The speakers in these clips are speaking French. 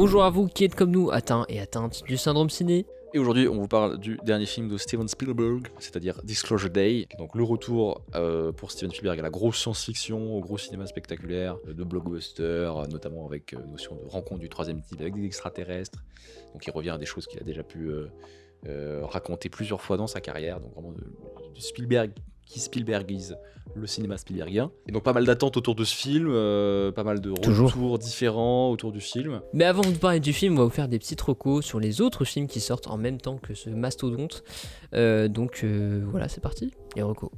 Bonjour à vous qui êtes comme nous, atteints et atteintes du syndrome ciné. Et aujourd'hui, on vous parle du dernier film de Steven Spielberg, c'est-à-dire Disclosure Day, qui est donc le retour pour Steven Spielberg à la grosse science-fiction, au gros cinéma spectaculaire, de blockbuster, notamment avec notion de rencontre du troisième type avec des extraterrestres. Donc il revient à des choses qu'il a déjà pu raconter plusieurs fois dans sa carrière, donc vraiment de Spielberg qui Spielbergise le cinéma spielbergien. Et donc pas mal d'attentes autour de ce film, pas mal de retours différents autour du film. Mais avant de parler du film, on va vous faire des petites recos sur les autres films qui sortent en même temps que ce mastodonte. Donc voilà, c'est parti, les recos.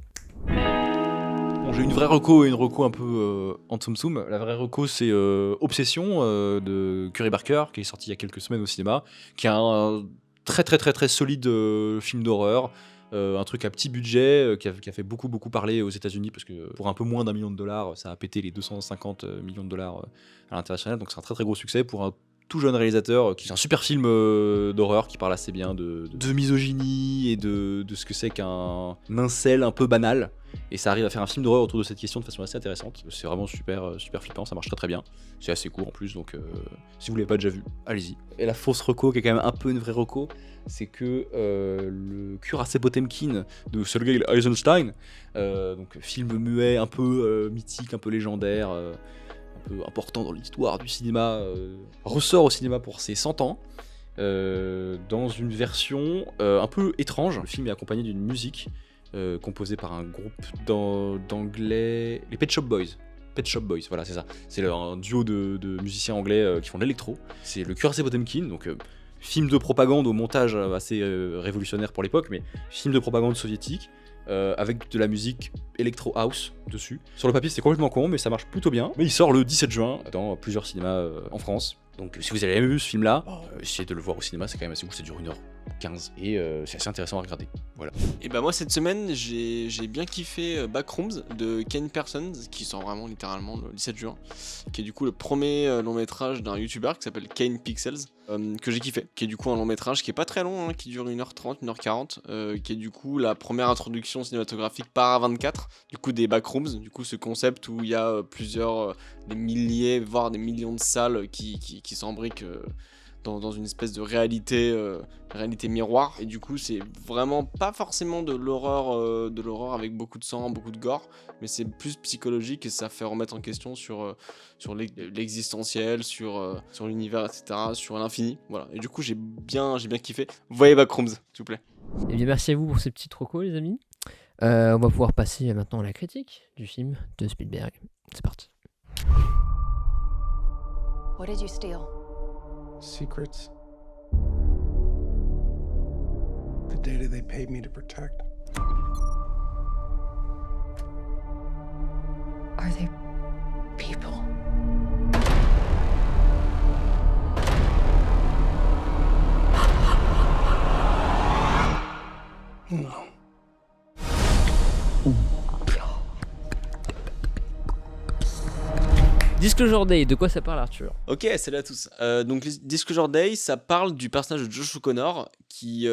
Bon, j'ai une vraie reco et une reco un peu en tsum-tsum. La vraie reco, c'est Obsession de Curry Barker, qui est sorti il y a quelques semaines au cinéma, qui est un très solide film d'horreur. Un truc à petit budget qui a fait beaucoup parler aux États-Unis parce que pour un peu moins d'$1 million, ça a pété les 250 millions de dollars à l'international, donc c'est un très gros succès pour un tout jeune réalisateur qui est un super film d'horreur qui parle assez bien de misogynie et de ce que c'est qu'un incel un peu banal, et ça arrive à faire un film d'horreur autour de cette question de façon assez intéressante. C'est vraiment super flippant, ça marche très bien, c'est assez court en plus, donc si vous l'avez pas déjà vu, allez-y. Et la fausse reco qui est quand même un peu une vraie reco, c'est que le cuirassé Potemkin de Sergei Eisenstein, donc film muet un peu mythique, un peu légendaire, un peu important dans l'histoire du cinéma, ressort au cinéma pour ses 100 ans, dans une version un peu étrange. Le film est accompagné d'une musique composée par un groupe d'anglais, les Pet Shop Boys. Pet Shop Boys, voilà, c'est ça. C'est un duo de musiciens anglais qui font de l'électro. C'est le cuirassé Potemkin, donc film de propagande au montage assez révolutionnaire pour l'époque, mais film de propagande soviétique, avec de la musique Electro House dessus. Sur le papier, c'est complètement con, mais ça marche plutôt bien. Mais il sort le 17 juin dans plusieurs cinémas en France. Donc si vous avez jamais vu ce film-là, essayez de le voir au cinéma, c'est quand même assez cool, ça dure 1h15 et c'est assez intéressant à regarder. Voilà. Et bah moi cette semaine j'ai bien kiffé Backrooms de Ken Parsons, qui sort vraiment littéralement le 17 juin, qui est du coup le premier long métrage d'un youtubeur qui s'appelle Kane Pixels, que j'ai kiffé, qui est du coup un long métrage qui est pas très long, qui dure 1h30, 1h40, qui est du coup la première introduction cinématographique par A24, du coup des Backrooms, du coup ce concept où il y a plusieurs, des milliers, voire des millions de salles qui s'embriquent dans une espèce de réalité miroir, et du coup c'est vraiment pas forcément de l'horreur avec beaucoup de sang, beaucoup de gore, mais c'est plus psychologique et ça fait remettre en question sur l'existentiel, sur l'univers, etc., sur l'infini, voilà. Et du coup j'ai bien kiffé. Voyez Backrooms, s'il vous plaît. Et bien merci à vous pour ces petits recos les amis. On va pouvoir passer maintenant à la critique du film de Spielberg. C'est parti. What did you steal? Secrets. The data they paid me to protect. Are they people? No. Disclosure Day, de quoi ça parle Arthur? Ok, salut à tous. Donc Disclosure Day, ça parle du personnage de Josh O'Connor qui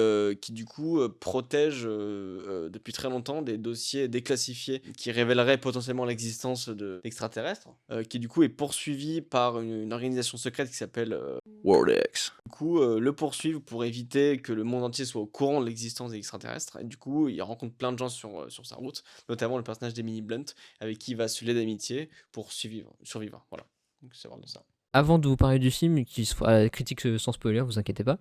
du coup protège depuis très longtemps des dossiers déclassifiés qui révéleraient potentiellement l'existence d'extraterrestres, qui du coup est poursuivi par une organisation secrète qui s'appelle World X. Du coup, le poursuivre pour éviter que le monde entier soit au courant de l'existence des extraterrestres. Et du coup, il rencontre plein de gens sur sa route, notamment le personnage d'Emily Blunt, avec qui il va se lier d'amitié pour survivre. Voilà. Donc, c'est vraiment ça. Avant de vous parler du film, qui sera critique sans spoiler, vous inquiétez pas,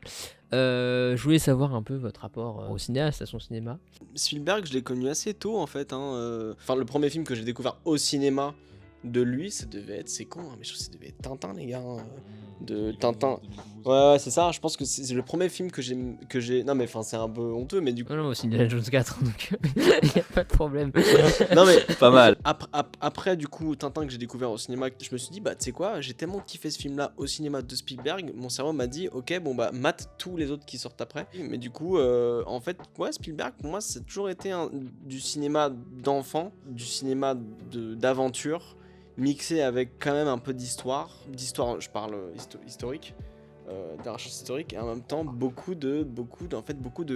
je voulais savoir un peu votre rapport au cinéaste, à son cinéma. Spielberg, je l'ai connu assez tôt en fait. Enfin, le premier film que j'ai découvert au cinéma de lui, ça devait être, c'est con, mais je trouve que ça devait être Tintin, les gars. De Tintin. Ouais, c'est ça, je pense que c'est le premier film que j'ai. Non, mais enfin, c'est un peu honteux, mais du coup. Non, aussi Indiana Jones 4, donc il n'y a pas de problème. Non, mais Pas mal. Après, du coup, Tintin que j'ai découvert au cinéma, je me suis dit, bah, tu sais quoi, j'ai tellement kiffé ce film-là au cinéma de Spielberg, mon cerveau m'a dit, ok, bon, bah, mate tous les autres qui sortent après. Mais du coup, en fait, ouais, Spielberg, pour moi, ça a toujours été du cinéma d'enfant, du cinéma d'aventure, mixé avec quand même un peu d'histoire, je parle historique, de recherche historique, et en même temps beaucoup de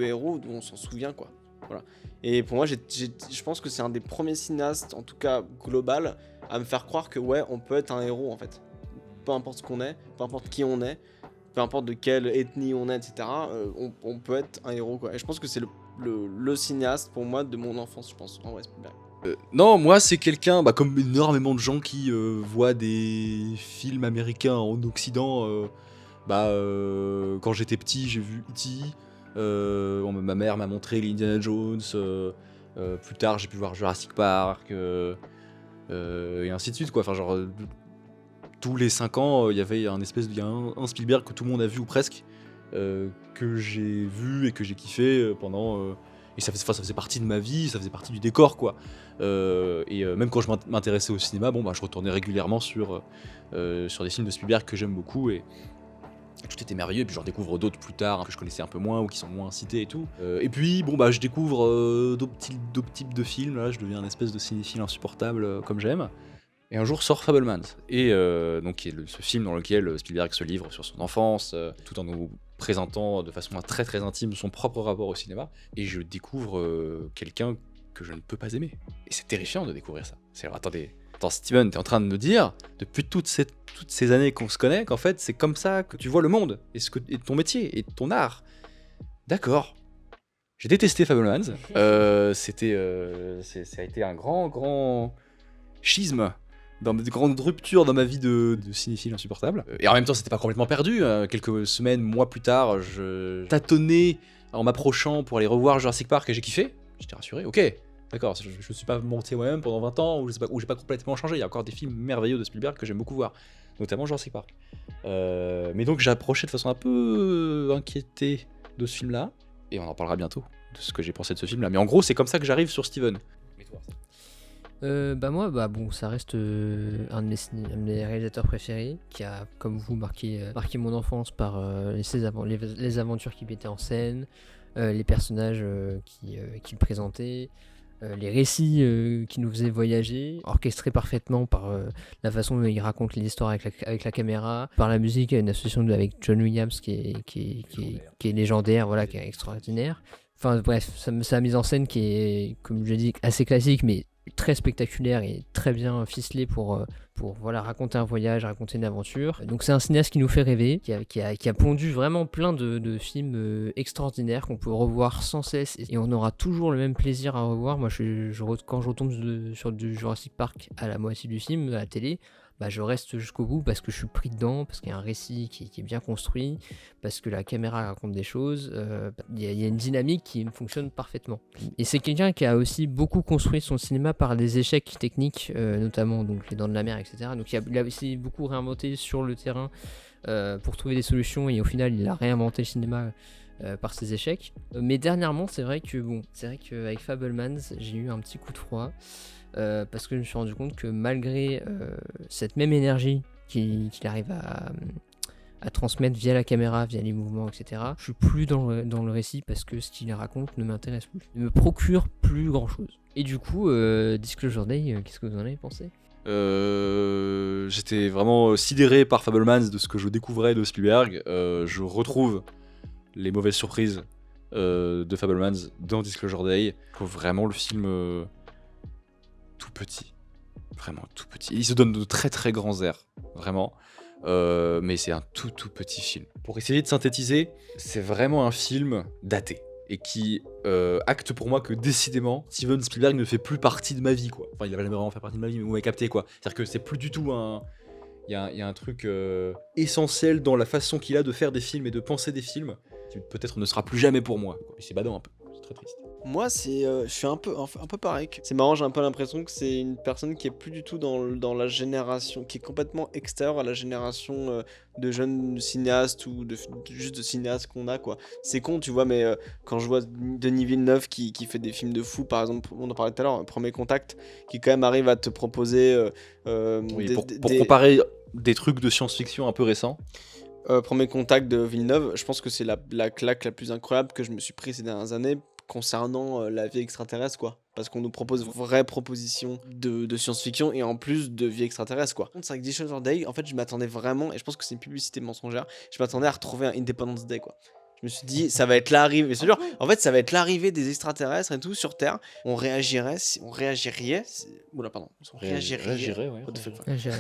héros dont on s'en souvient, quoi. Voilà. Et pour moi, je pense que c'est un des premiers cinéastes, en tout cas global, à me faire croire que ouais, on peut être un héros en fait. peu importe ce qu'on est, peu importe qui on est, peu importe de quelle ethnie on est, etc., on peut être un héros, quoi. Et je pense que c'est le cinéaste, pour moi, de mon enfance, je pense, en vrai, Spielberg. Non, moi c'est quelqu'un, comme énormément de gens qui voient des films américains en Occident. Quand j'étais petit, j'ai vu E.T. Ma mère m'a montré les Indiana Jones. Plus tard, j'ai pu voir Jurassic Park. Et ainsi de suite, quoi. Enfin, genre, tous les 5 ans, il y avait un un Spielberg que tout le monde a vu ou presque, que j'ai vu et que j'ai kiffé pendant. Et ça faisait partie de ma vie, ça faisait partie du décor, quoi. Même quand je m'intéressais au cinéma, je retournais régulièrement sur des films de Spielberg que j'aime beaucoup, et tout était merveilleux. Et puis j'en découvre d'autres plus tard, que je connaissais un peu moins ou qui sont moins cités et tout. Et puis je découvre d'autres types de films. Là, je deviens un espèce de cinéphile insupportable, comme j'aime. Et un jour sort Fabelmans, et qui est ce film dans lequel Spielberg se livre sur son enfance, tout en nous présentant de façon très très intime son propre rapport au cinéma. Et je découvre quelqu'un que je ne peux pas aimer. Et c'est terrifiant de découvrir ça. Attends Steven, t'es en train de me dire, depuis toutes ces années qu'on se connaît, qu'en fait c'est comme ça que tu vois le monde, et ton métier, et ton art. D'accord. J'ai détesté Fabelmans. Ça a été un grand schisme, une grande rupture dans ma vie de cinéphile insupportable. Et en même temps, c'était pas complètement perdu. Quelques semaines, mois plus tard, je tâtonnais en m'approchant pour aller revoir Jurassic Park, et j'ai kiffé. J'étais rassuré, ok, d'accord, je me suis pas menti moi-même pendant 20 ans, ou j'ai pas complètement changé. Il y a encore des films merveilleux de Spielberg que j'aime beaucoup voir, notamment Jurassic Park. Mais donc j'approchais de façon un peu inquiétée de ce film-là, et on en parlera bientôt de ce que j'ai pensé de ce film-là. Mais en gros, c'est comme ça que j'arrive sur Steven. Moi, ça reste un de mes réalisateurs préférés, qui a, comme vous, marqué mon enfance par les aventures qu'il mettait en scène, les personnages qu'il présentait, les récits qui nous faisaient voyager, orchestrés parfaitement par la façon dont il raconte les histoires avec la caméra, par la musique, une association avec John Williams qui est légendaire, voilà, qui est extraordinaire. Enfin bref, sa mise en scène qui est, comme je l'ai dit, assez classique, mais très spectaculaire et très bien ficelé pour raconter un voyage, raconter une aventure. Donc c'est un cinéaste qui nous fait rêver, qui a pondu vraiment plein de films extraordinaires qu'on peut revoir sans cesse, et on aura toujours le même plaisir à revoir. Moi quand je retombe sur du Jurassic Park à la moitié du film à la télé, je reste jusqu'au bout parce que je suis pris dedans, parce qu'il y a un récit qui est bien construit, parce que la caméra raconte des choses, il y a une dynamique qui fonctionne parfaitement. Et c'est quelqu'un qui a aussi beaucoup construit son cinéma par des échecs techniques, notamment donc Les Dents de la Mer, etc. Donc il a aussi beaucoup réinventé sur le terrain pour trouver des solutions, et au final il a réinventé le cinéma par ses échecs. Mais dernièrement, c'est vrai qu'avec Fabelmans, j'ai eu un petit coup de froid. Parce que je me suis rendu compte que malgré cette même énergie qu'il arrive à transmettre via la caméra, via les mouvements, etc., je suis plus dans le récit, parce que ce qu'il raconte ne m'intéresse plus, ne me procure plus grand chose. Et du coup, Disclosure Day, qu'est-ce que vous en avez pensé ? J'étais vraiment sidéré par Fabelmans, de ce que je découvrais de Spielberg. Je retrouve les mauvaises surprises de Fabelmans dans Disclosure Day. Je trouve vraiment le film tout petit, vraiment tout petit. Il se donne de très très grands airs, vraiment, mais c'est un tout petit film. Pour essayer de synthétiser, c'est vraiment un film daté, et qui acte pour moi que décidément Steven Spielberg ne fait plus partie de ma vie, quoi. Enfin, il avait jamais vraiment fait partie de ma vie, mais vous m'avez capté, quoi. C'est-à-dire que c'est plus du tout il y a un truc essentiel dans la façon qu'il a de faire des films et de penser des films, qui peut-être ne sera plus jamais pour moi. Et c'est badant un peu, c'est très triste. Moi, je suis un peu pareil. C'est marrant, j'ai un peu l'impression que c'est une personne qui est plus du tout dans la génération, qui est complètement extérieure à la génération de jeunes cinéastes, ou juste de cinéastes qu'on a, quoi. C'est con, tu vois, mais quand je vois Denis Villeneuve qui fait des films de fou, par exemple, on en parlait tout à l'heure, Premier Contact, qui quand même arrive à te proposer... pour comparer des trucs de science-fiction un peu récents. Premier Contact de Villeneuve, je pense que c'est la claque la plus incroyable que je me suis pris ces dernières années concernant la vie extraterrestre, quoi. Parce qu'on nous propose une vraie proposition de science-fiction, et en plus de vie extraterrestre, quoi. C'est avec Disclosure Day, en fait, je m'attendais vraiment, et je pense que c'est une publicité mensongère, je m'attendais à retrouver un Independence Day, quoi. Je me suis dit, ça va être l'arrivée. C'est sûr. En fait, ça va être l'arrivée des extraterrestres et tout sur Terre. On réagirait. Oula, pardon. On Réagirait, ouais. What the fuck. Ah, j'ai-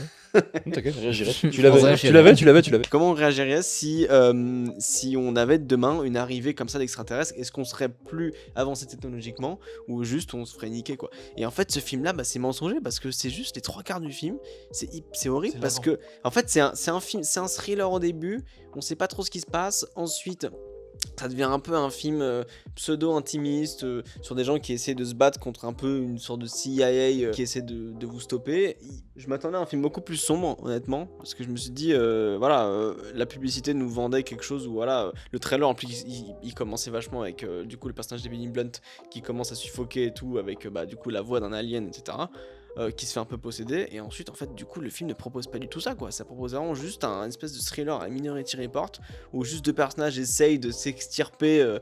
T'inquiète, réagirais. En Tu vrai, l'avais, j'irais. tu l'avais. Comment on réagirait si on avait demain une arrivée comme ça d'extraterrestres? Est-ce qu'on serait plus avancé technologiquement ou juste on se ferait niquer quoi? Et en fait, ce film-là, c'est mensonger parce que c'est juste les 3 quarts du film. C'est horrible C'est parce que en fait, c'est un film, c'est un thriller au début. On sait pas trop ce qui se passe. Ensuite, ça devient un peu un film pseudo-intimiste sur des gens qui essaient de se battre contre un peu une sorte de CIA qui essaie de vous stopper. Je m'attendais à un film beaucoup plus sombre, honnêtement, parce que je me suis dit, la publicité nous vendait quelque chose où, le trailer, en plus, il commençait vachement avec, du coup, le personnage d'Emily Blunt qui commence à suffoquer et tout, avec, du coup, la voix d'un alien, etc., qui se fait un peu posséder, et ensuite, en fait, du coup, le film ne propose pas du tout ça, quoi. Ça propose vraiment juste un espèce de thriller à Minority Report, où juste 2 personnages essayent de s'extirper,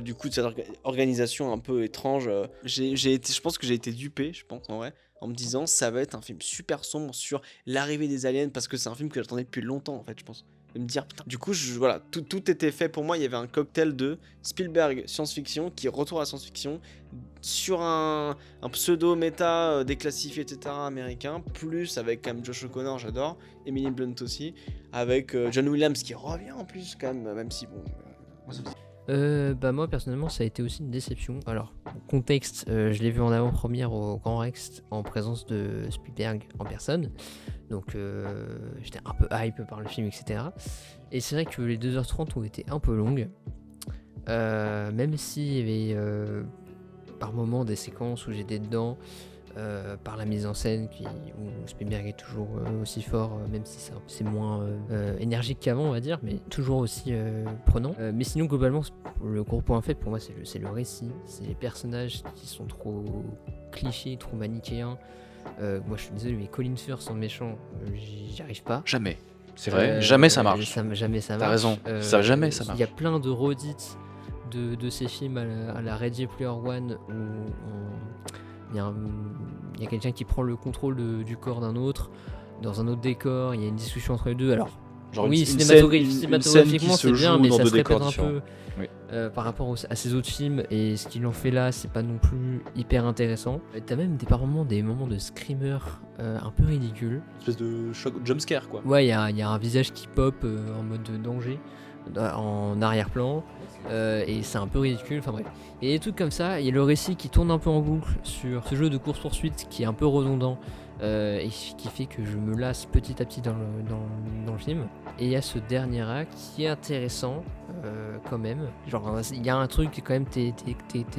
du coup, de cette organisation un peu étrange. Je pense que j'ai été dupé, en vrai, en me disant, ça va être un film super sombre sur l'arrivée des aliens, parce que c'est un film que j'attendais depuis longtemps, en fait, je pense. De me dire, putain, du coup, voilà, tout était fait pour moi. Il y avait un cocktail de Spielberg science-fiction qui retourne à la science-fiction sur un pseudo-méta déclassifié, etc. américain, plus avec quand même Josh O'Connor, j'adore, Emily Blunt aussi, avec John Williams qui revient en plus, quand même si bon. Moi personnellement ça a été aussi une déception. Alors contexte, je l'ai vu en avant-première au Grand Rex en présence de Spielberg en personne. Donc j'étais un peu hype par le film, etc. Et c'est vrai que les 2h30 ont été un peu longues. Même s'il y avait par moments des séquences où j'étais dedans, par la mise en scène où Spielberg est toujours aussi fort, même si c'est moins énergique qu'avant, on va dire, mais toujours aussi prenant. Mais sinon, globalement, le gros point faible pour moi, c'est le récit, c'est les personnages qui sont trop clichés, trop manichéens. Moi, je suis désolé, mais Colin Firth en méchant, j'y arrive pas. Jamais. C'est vrai, jamais ça marche. Jamais ça marche. T'as raison, jamais ça marche. Il y a plein de redites de ces films à la Ready Player One où il y a quelqu'un qui prend le contrôle du corps d'un autre dans un autre décor, il y a une discussion entre les deux. Alors, Genre oui, une cinématographiquement scène c'est qui se bien, joue mais dans ça deux se répète décors un différents. peu Oui. par rapport à ces autres films, et ce qu'ils ont fait là, c'est pas non plus hyper intéressant. T'as même par moments des moments de screamer un peu ridicules. Une espèce de jumpscare quoi. Ouais, il y a un visage qui pop en mode danger en arrière-plan, et c'est un peu ridicule, enfin bref. Et des trucs comme ça, il y a le récit qui tourne un peu en boucle sur ce jeu de course-poursuite qui est un peu redondant, et qui fait que je me lasse petit à petit dans le film. Et il y a ce dernier acte qui est intéressant quand même. Genre, il y a un truc qui quand même, t'es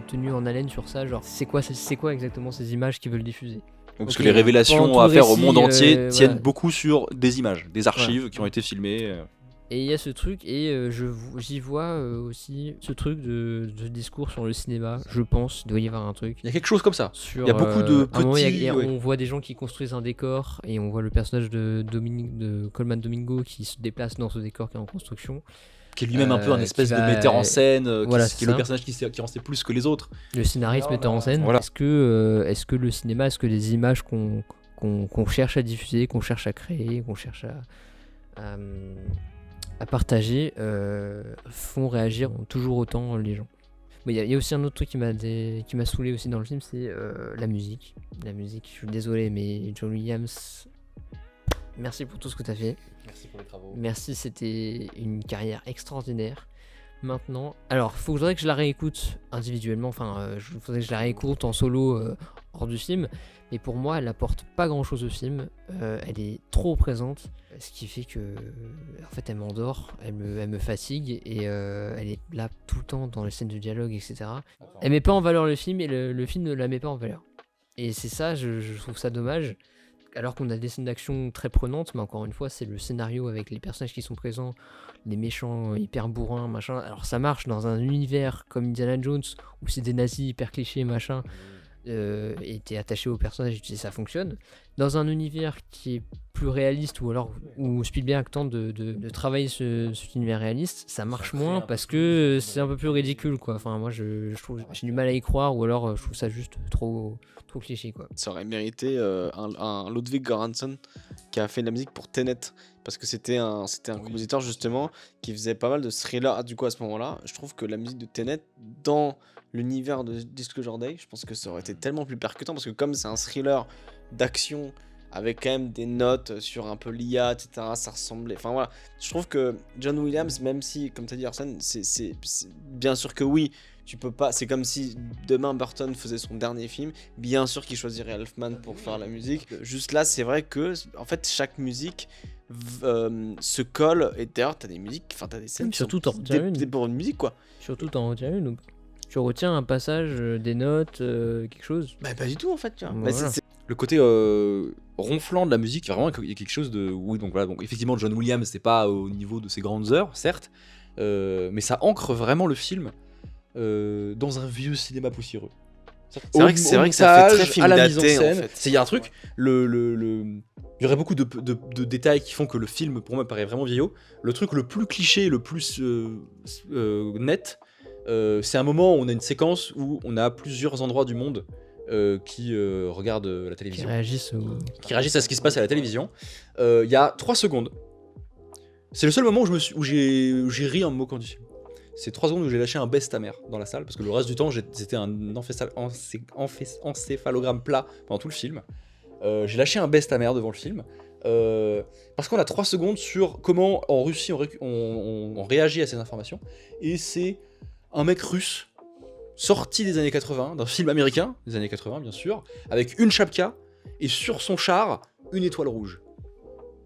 tenu en haleine sur ça, genre c'est quoi exactement ces images qu'ils veulent diffuser. Parce Ok, que les révélations pendant tout à le faire au récit, monde entier tiennent voilà. beaucoup sur des images, des archives Voilà. qui ont été filmées. Et il y a ce truc, et j'y vois aussi ce truc de discours sur le cinéma. Je pense, il doit y avoir un truc. Il y a quelque chose comme ça. Sur, Il y a beaucoup de à un moment, petits, ouais. on voit des gens qui construisent un décor, et on voit le personnage de Coleman Domingo qui se déplace dans ce décor qui est en construction. Qui est lui-même un peu un qui espèce de va- metteur en scène, Voilà, qui c'est est le ça. personnage qui en sait plus que les autres. Le scénariste metteur en scène. Voilà. Est-ce que le cinéma, est-ce que les images qu'on cherche à diffuser, qu'on cherche à créer, qu'on cherche à partager, font réagir toujours autant les gens. Il y a aussi un autre truc qui m'a saoulé aussi dans le film, c'est la musique. La musique, je suis désolé, mais John Williams, merci pour tout ce que tu as fait. Merci pour les travaux. Merci, c'était une carrière extraordinaire. Maintenant, alors, faudrait que je la réécoute individuellement, faudrait que je la réécoute en solo hors du film, mais pour moi, elle apporte pas grand chose au film. Elle est trop présente, ce qui fait que, en fait, elle m'endort, elle me fatigue, et elle est là tout le temps dans les scènes de dialogue, etc. Elle met pas en valeur le film, et le film ne la met pas en valeur. Et c'est ça, je trouve ça dommage. Alors qu'on a des scènes d'action très prenantes, mais encore une fois, c'est le scénario avec les personnages qui sont présents, les méchants hyper bourrins, machin. Alors ça marche dans un univers comme Indiana Jones, où c'est des nazis hyper clichés, machin, et t'es attaché aux personnages et ça fonctionne. Dans un univers qui est plus réaliste, ou alors où Spielberg tente de travailler cet univers réaliste, ça marche moins parce que c'est un peu plus ridicule, quoi. Enfin, moi, je trouve, j'ai du mal à y croire, ou alors je trouve ça juste trop cliché, quoi. Ça aurait mérité un Ludwig Göransson qui a fait de la musique pour Tenet, parce que c'était un compositeur justement qui faisait pas mal de thrillers. Ah, du coup à ce moment-là, je trouve que la musique de Tenet dans l'univers de Disclosure Day, je pense que ça aurait été tellement plus percutant, parce que comme c'est un thriller d'action avec quand même des notes sur un peu l'IA, etc., ça ressemblait. Enfin voilà, je trouve que John Williams, même si, comme tu as dit Arsène, c'est bien sûr que oui, tu peux pas. C'est comme si demain Burton faisait son dernier film, bien sûr qu'il choisirait Elfman pour faire la musique. Juste là, c'est vrai que en fait chaque musique se colle, et d'ailleurs t'as des musiques, enfin t'as des scènes, Surtout qui sont t'en retiens une. des bonnes musiques quoi. Surtout, t'en retiens une, ou tu retiens un passage, des notes, quelque chose. Bah pas du tout en fait, tu vois. Bah, Bah, voilà. Le côté ronflant de la musique, vraiment, il y a quelque chose de. Oui, donc voilà, donc effectivement, John Williams, c'est pas au niveau de ses grandes heures, certes, mais ça ancre vraiment le film dans un vieux cinéma poussiéreux. C'est vrai que ça fait très film à la mise en daté, en scène. fait. Il y a un truc, il y aurait beaucoup de détails qui font que le film, pour moi, paraît vraiment vieillot. Le truc le plus cliché, le plus net, c'est un moment où on a une séquence où on a plusieurs endroits du monde qui regardent la Qui télévision, réagissent qui réagissent à ce qui se passe à la télévision. Il y a 3 secondes. C'est le seul moment où j'ai ri en me moquant du film. C'est 3 secondes où j'ai lâché un baisse ta mère dans la salle, parce que le reste du temps, c'était un encéphalogramme plat pendant tout le film. J'ai lâché un baisse ta mère devant le film. Parce qu'on a 3 secondes sur comment en Russie on réagit à ces informations. Et c'est un mec russe sorti des années 80, d'un film américain des années 80 bien sûr, avec une chapka et sur son char une étoile rouge.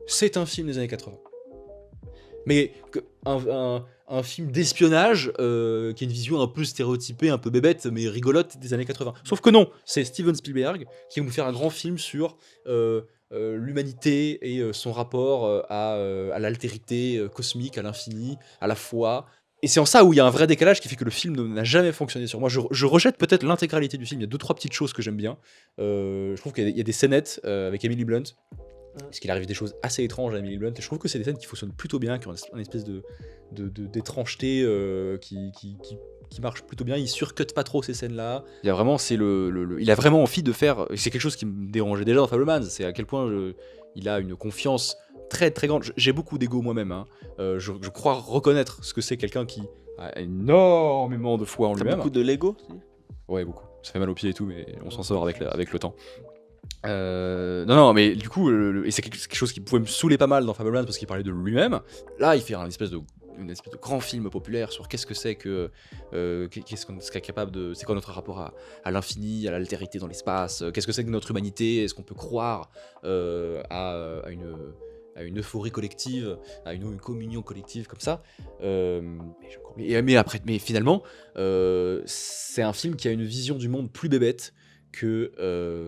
C'est un film des années 80. Mais un film d'espionnage qui a une vision un peu stéréotypée, un peu bébête, mais rigolote des années 80. Sauf que non, c'est Steven Spielberg qui va nous faire un grand film sur l'humanité et son rapport à l'altérité cosmique, à l'infini, à la foi. Et c'est en ça où il y a un vrai décalage qui fait que le film n'a jamais fonctionné sur moi. Je rejette peut-être l'intégralité du film. Il y a 2-3 petites choses que j'aime bien. Je trouve qu'il y a des scénettes avec Emily Blunt. Parce qu'il arrive des choses assez étranges à Emily Blunt. Et je trouve que c'est des scènes qui fonctionnent plutôt bien, qui ont une espèce d'étrangeté qui marche plutôt bien. Il surcut pas trop ces scènes-là. Il a vraiment, il a vraiment envie de faire. C'est quelque chose qui me dérangeait déjà dans Fabelmans. C'est à quel point il a une confiance très très grande. J'ai beaucoup d'ego moi-même. Hein. Je crois reconnaître ce que c'est quelqu'un qui a énormément de foi en T'as lui-même. beaucoup de Lego? Ouais, beaucoup. Ça fait mal aux pieds et tout, mais on s'en sort avec le temps. Non, mais du coup, et c'est quelque chose qui pouvait me saouler pas mal dans Fabelmans parce qu'il parlait de lui-même. Là, il fait une espèce de grand film populaire sur qu'est-ce que c'est que qu'est-ce qu'on serait capable de, c'est quoi notre rapport à l'infini, à l'altérité dans l'espace, qu'est-ce que c'est que notre humanité, est-ce qu'on peut croire à une euphorie collective, à une communion collective comme ça. Mais finalement, c'est un film qui a une vision du monde plus bébête que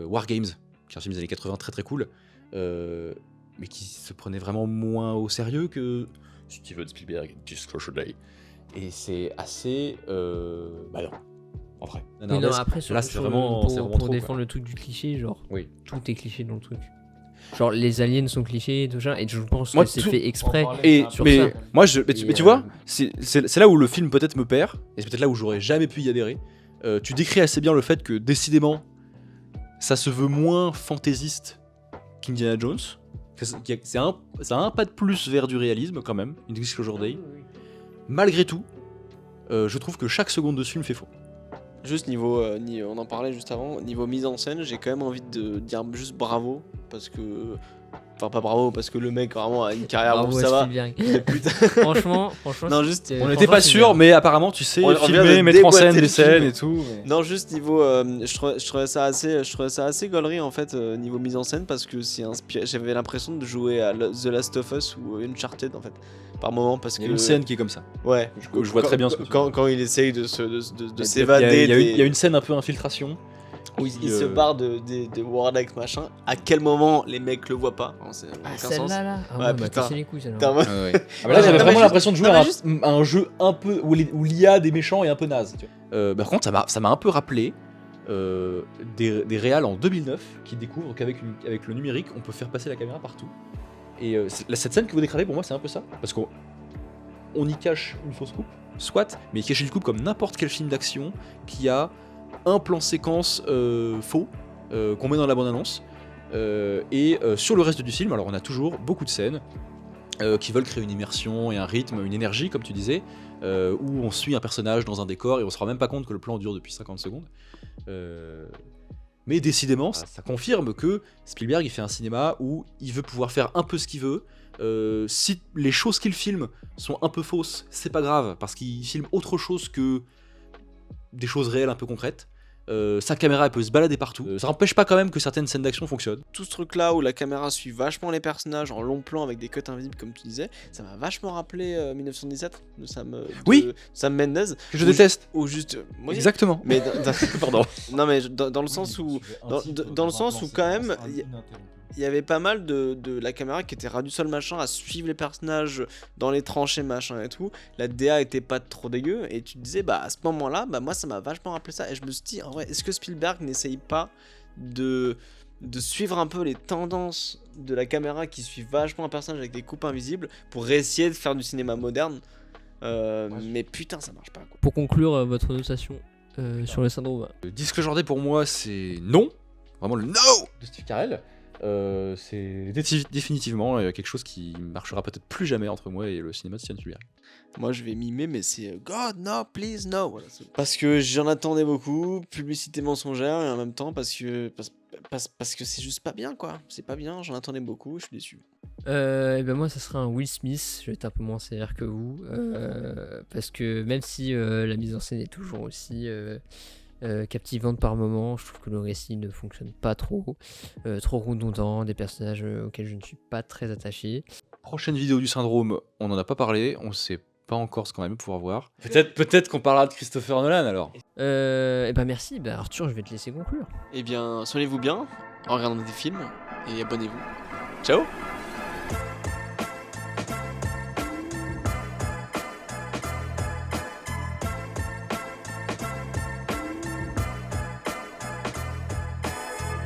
War Games, qui est un film des années 80 très très cool, mais qui se prenait vraiment moins au sérieux que Steven Spielberg et Disclosure Day. Et c'est assez... bah non, en vrai. Mais non, après, là, c'est vraiment pour trop, défendre quoi. le truc du cliché, genre, Oui. tout est cliché dans le truc. Genre, les aliens sont clichés, tout ça, et je pense Moi, que c'est tout- fait exprès. Et sur mais ça. moi, mais tu vois, c'est là où le film peut-être me perd, et c'est peut-être là où j'aurais jamais pu y adhérer. Tu décris assez bien le fait que décidément, ça se veut moins fantaisiste qu'Indiana Jones. Ça a un pas de plus vers du réalisme quand même, une Disclosure Day. Malgré tout, je trouve que chaque seconde de ce film fait faux. Juste niveau, on en parlait juste avant, niveau mise en scène, j'ai quand même envie de dire juste bravo, parce que... Enfin pas bravo, parce que le mec vraiment a une carrière, Bravo où à ça va. Spielberg. Mais putain, franchement, non juste... On n'était pas sûr, mais apparemment, tu sais, On vient filmer, de mettre en scène déboîter des le scènes film. et tout. mais- Non, juste niveau, je trouvais ça assez gaulerie en fait niveau mise en scène, parce que j'avais l'impression de jouer à The Last of Us ou Uncharted en fait par moment, parce Il que y a une scène qui est comme ça. ouais, Je vois très bien ce que tu veux quand il essaye de Il y a- s'évader, il y a une scène un peu infiltration. où il se barre de Warlock machin. À quel moment les mecs le voient pas? C'est Ah, aucun sens. celle-là, là. Ah Ouais, ouais, putain. cassez les couilles, celle-là. Putain, moi- Ah mais là, j'avais Non, mais vraiment juste- l'impression de jouer non, mais à juste- un jeu un peu où l'IA des méchants est un peu naze. Tu vois. Par contre, ça m'a un peu rappelé des réals en 2009 qui découvrent qu'avec avec le numérique, on peut faire passer la caméra partout. Et cette scène que vous décrivez, pour moi, c'est un peu ça. Parce qu'on y cache une fausse coupe, soit, mais il cache une coupe comme n'importe quel film d'action qui a un plan séquence faux qu'on met dans la bande-annonce. Et sur le reste du film, alors on a toujours beaucoup de scènes qui veulent créer une immersion et un rythme, une énergie, comme tu disais, où on suit un personnage dans un décor et on se rend même pas compte que le plan dure depuis 50 secondes. Mais décidément, ça confirme que Spielberg il fait un cinéma où il veut pouvoir faire un peu ce qu'il veut. Si les choses qu'il filme sont un peu fausses, c'est pas grave, parce qu'il filme autre chose que des choses réelles un peu concrètes. Sa caméra elle peut se balader partout. Ça n'empêche pas quand même que certaines scènes d'action fonctionnent. Tout ce truc là où la caméra suit vachement les personnages en long plan avec des cuts invisibles comme tu disais, ça m'a vachement rappelé 1917 de Oui. Sam Mendes. Que je déteste. Ou juste. Moi, Exactement. Mais Pardon. non mais dans le sens où dans le sens où quand même il y avait pas mal de la caméra qui était ras du sol machin à suivre les personnages dans les tranchées machin et tout. La DA était pas trop dégueu et tu te disais bah à ce moment là bah moi ça m'a vachement rappelé ça et je me suis dit en vrai est-ce que Spielberg n'essaye pas de suivre un peu les tendances de la caméra qui suit vachement un personnage avec des coupes invisibles pour essayer de faire du cinéma moderne mais putain ça marche pas quoi. Pour conclure votre notation sur le syndrome. Le disque Jordan pour moi c'est non. Vraiment le no de Steve Carell. C'est définitivement quelque chose qui marchera peut-être plus jamais entre moi et le cinéma de Steven Spielberg. Moi je vais mimer mais c'est God no please no voilà, parce que j'en attendais beaucoup, publicité mensongère et en même temps parce que c'est juste pas bien quoi, c'est pas bien, j'en attendais beaucoup, je suis déçu. Et ben moi ça sera un Will Smith, je vais être un peu moins sévère que vous parce que même si la mise en scène est toujours aussi captivante par moment, je trouve que le récit ne fonctionne pas trop redondant, des personnages auxquels je ne suis pas très attaché. Prochaine vidéo du syndrome, on n'en a pas parlé, on sait pas encore ce qu'on va même pouvoir voir. Peut-être qu'on parlera de Christopher Nolan alors. Et ben merci, Arthur je vais te laisser conclure. Eh bien soignez-vous bien en regardant des films et abonnez-vous. Ciao.